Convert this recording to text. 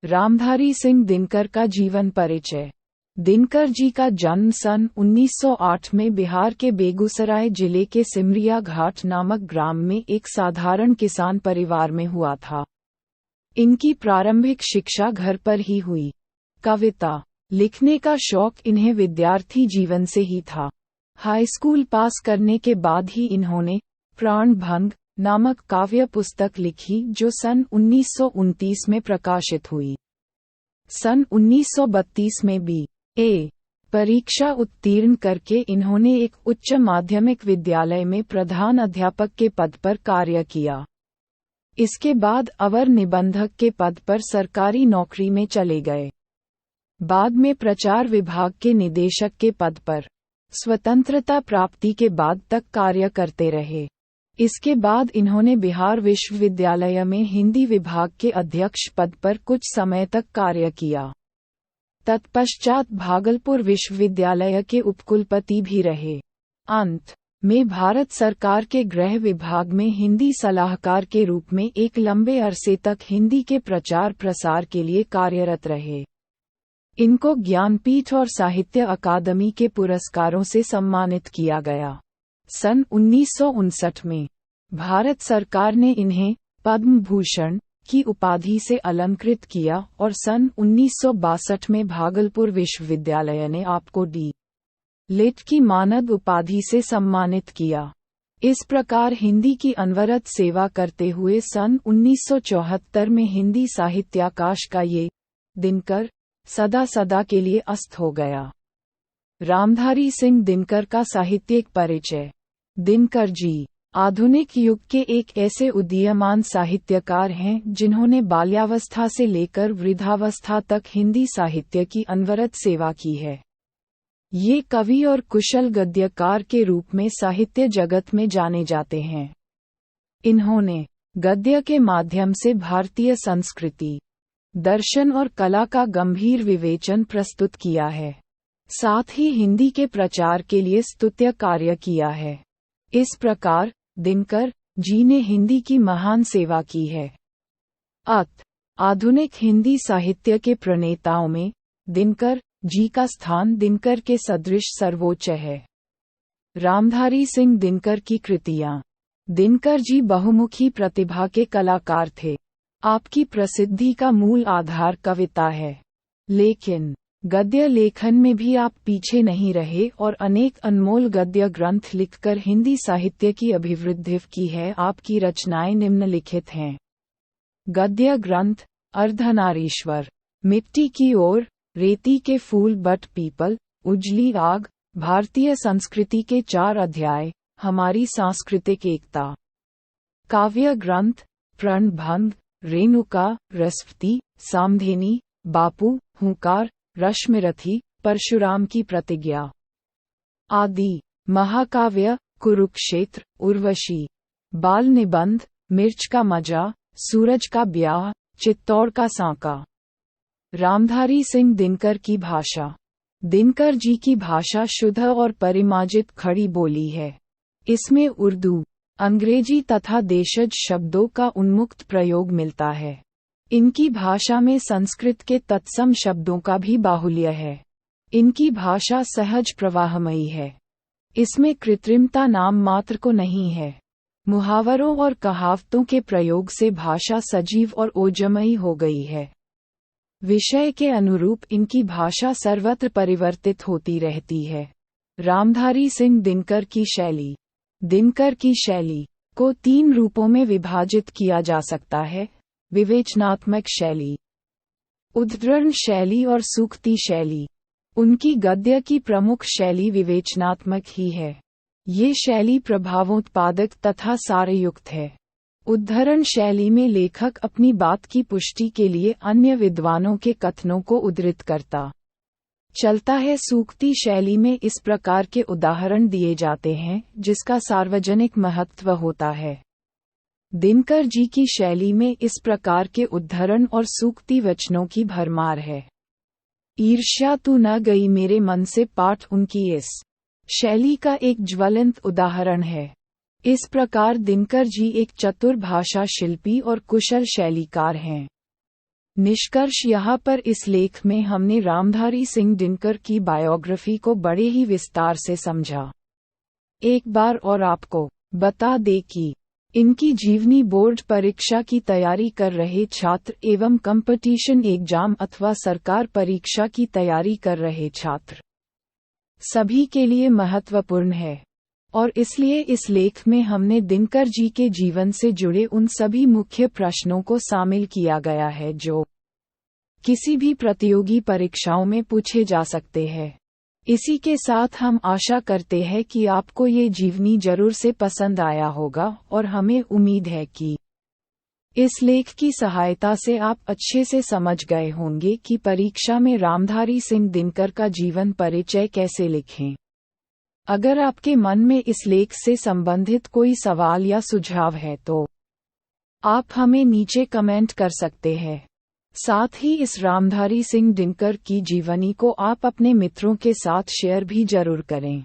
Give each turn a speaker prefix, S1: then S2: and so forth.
S1: रामधारी सिंह दिनकर का जीवन परिचय। दिनकर जी का जन्म सन 1908 में बिहार के बेगूसराय जिले के सिमरिया घाट नामक ग्राम में एक साधारण किसान परिवार में हुआ था। इनकी प्रारंभिक शिक्षा घर पर ही हुई। कविता लिखने का शौक इन्हें विद्यार्थी जीवन से ही था। हाई स्कूल पास करने के बाद ही इन्होंने प्राणभंग नामक काव्य पुस्तक लिखी, जो सन 1929 में प्रकाशित हुई। सन 1932 में B.A. परीक्षा उत्तीर्ण करके इन्होंने एक उच्च माध्यमिक विद्यालय में प्रधान अध्यापक के पद पर कार्य किया। इसके बाद अवर निबंधक के पद पर सरकारी नौकरी में चले गए। बाद में प्रचार विभाग के निदेशक के पद पर स्वतंत्रता प्राप्ति के बाद तक कार्य करते रहे। इसके बाद इन्होंने बिहार विश्वविद्यालय में हिंदी विभाग के अध्यक्ष पद पर कुछ समय तक कार्य किया। तत्पश्चात भागलपुर विश्वविद्यालय के उपकुलपति भी रहे। अंत में भारत सरकार के गृह विभाग में हिंदी सलाहकार के रूप में एक लंबे अरसे तक हिंदी के प्रचार प्रसार के लिए कार्यरत रहे। इनको ज्ञानपीठ और साहित्य अकादमी के पुरस्कारों से सम्मानित किया गया। सन 1959 में भारत सरकार ने इन्हें पद्म भूषण की उपाधि से अलंकृत किया और सन 1962 में भागलपुर विश्वविद्यालय ने आपको D.Litt की मानद उपाधि से सम्मानित किया। इस प्रकार हिंदी की अनवरत सेवा करते हुए सन 1974 में हिंदी साहित्याकाश का ये दिनकर सदा सदा के लिए अस्त हो गया। रामधारी सिंह दिनकर का साहित्यिक परिचय। दिनकर जी आधुनिक युग के एक ऐसे उदीयमान साहित्यकार हैं जिन्होंने बाल्यावस्था से लेकर वृद्धावस्था तक हिंदी साहित्य की अनवरत सेवा की है। ये कवि और कुशल गद्यकार के रूप में साहित्य जगत में जाने जाते हैं। इन्होंने गद्य के माध्यम से भारतीय संस्कृति, दर्शन और कला का गंभीर विवेचन प्रस्तुत किया है। साथ ही हिंदी के प्रचार के लिए स्तुत्य कार्य किया है। इस प्रकार दिनकर जी ने हिंदी की महान सेवा की है। आधुनिक हिंदी साहित्य के प्रणेताओं में दिनकर जी का स्थान दिनकर के सदृश सर्वोच्च है। रामधारी सिंह दिनकर की कृतियां। दिनकर जी बहुमुखी प्रतिभा के कलाकार थे। आपकी प्रसिद्धि का मूल आधार कविता है, लेकिन गद्य लेखन में भी आप पीछे नहीं रहे और अनेक अनमोल गद्य ग्रंथ लिखकर हिंदी साहित्य की अभिवृद्धि की है। आपकी रचनाएं निम्नलिखित हैं। गद्य ग्रंथ अर्धनारीश्वर, मिट्टी की ओर, रेती के फूल बट पीपल, उजली आग, भारतीय संस्कृति के 4 अध्याय, हमारी सांस्कृतिक एकता। काव्य ग्रंथ प्रणभंग, रेणुका, रसवती, सामधेनी, बापू, हुंकार, रश्मिरथी, परशुराम की प्रतिज्ञा आदि। महाकाव्य कुरुक्षेत्र, उर्वशी, बाल निबंध, मिर्च का मजा, सूरज का ब्याह, चित्तौड़ का सांका। रामधारी सिंह दिनकर की भाषा। दिनकर जी की भाषा शुद्ध और परिमार्जित खड़ी बोली है। इसमें उर्दू, अंग्रेजी तथा देशज शब्दों का उन्मुक्त प्रयोग मिलता है। इनकी भाषा में संस्कृत के तत्सम शब्दों का भी बाहुल्य है। इनकी भाषा सहज प्रवाहमयी है। इसमें कृत्रिमता नाम मात्र को नहीं है। मुहावरों और कहावतों के प्रयोग से भाषा सजीव और ओजमयी हो गई है। विषय के अनुरूप इनकी भाषा सर्वत्र परिवर्तित होती रहती है। रामधारी सिंह दिनकर की शैली। दिनकर की शैली को 3 रूपों में विभाजित किया जा सकता है: विवेचनात्मक शैली, उद्धरण शैली और सूक्ति शैली। उनकी गद्य की प्रमुख शैली विवेचनात्मक ही है। ये शैली प्रभावोत्पादक तथा सारयुक्त है। उद्धरण शैली में लेखक अपनी बात की पुष्टि के लिए अन्य विद्वानों के कथनों को उद्धृत करता चलता है। सूक्ति शैली में इस प्रकार के उदाहरण दिए जाते हैं जिसका सार्वजनिक महत्व होता है। दिनकर जी की शैली में इस प्रकार के उद्धरण और सूक्ति वचनों की भरमार है। ईर्ष्या तू न गई मेरे मन से पाठ उनकी इस शैली का एक ज्वलंत उदाहरण है। इस प्रकार दिनकर जी एक चतुर भाषा शिल्पी और कुशल शैलीकार हैं। निष्कर्ष यहाँ पर इस लेख में हमने रामधारी सिंह दिनकर की बायोग्राफी को बड़े ही विस्तार से समझा। एक बार और आपको बता दें कि इनकी जीवनी बोर्ड परीक्षा की तैयारी कर रहे छात्र एवं कंपटीशन एग्जाम अथवा सरकार परीक्षा की तैयारी कर रहे छात्र सभी के लिए महत्वपूर्ण है, और इसलिए इस लेख में हमने दिनकर जी के जीवन से जुड़े उन सभी मुख्य प्रश्नों को शामिल किया गया है जो किसी भी प्रतियोगी परीक्षाओं में पूछे जा सकते हैं। इसी के साथ हम आशा करते हैं कि आपको ये जीवनी जरूर से पसंद आया होगा, और हमें उम्मीद है कि इस लेख की सहायता से आप अच्छे से समझ गए होंगे कि परीक्षा में रामधारी सिंह दिनकर का जीवन परिचय कैसे लिखें। अगर आपके मन में इस लेख से संबंधित कोई सवाल या सुझाव है तो आप हमें नीचे कमेंट कर सकते हैं। साथ ही इस रामधारी सिंह दिनकर की जीवनी को आप अपने मित्रों के साथ शेयर भी जरूर करें।